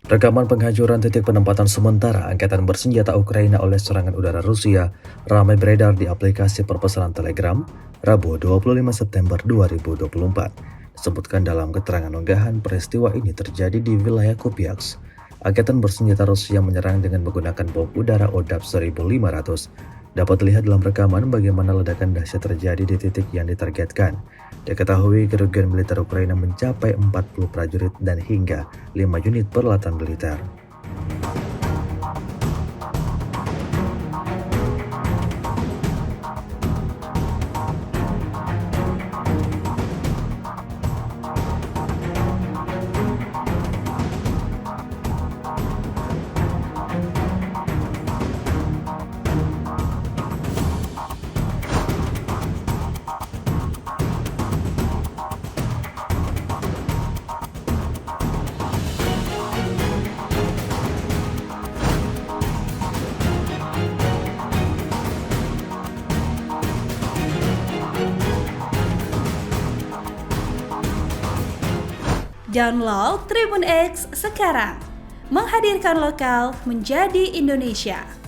Rekaman penghancuran titik penempatan sementara angkatan bersenjata Ukraina oleh serangan udara Rusia ramai beredar di aplikasi perpesanan Telegram Rabu 25 September 2024. Disebutkan dalam keterangan unggahan, peristiwa ini terjadi di wilayah Kupiansk. Angkatan bersenjata Rusia menyerang dengan menggunakan bom udara ODAP 1500. Dapat dilihat dalam rekaman bagaimana ledakan dahsyat terjadi di titik yang ditargetkan. Diketahui kerugian militer Ukraina mencapai 40 prajurit dan hingga 5 unit peralatan militer. Download Tribun X sekarang, menghadirkan lokal menjadi Indonesia.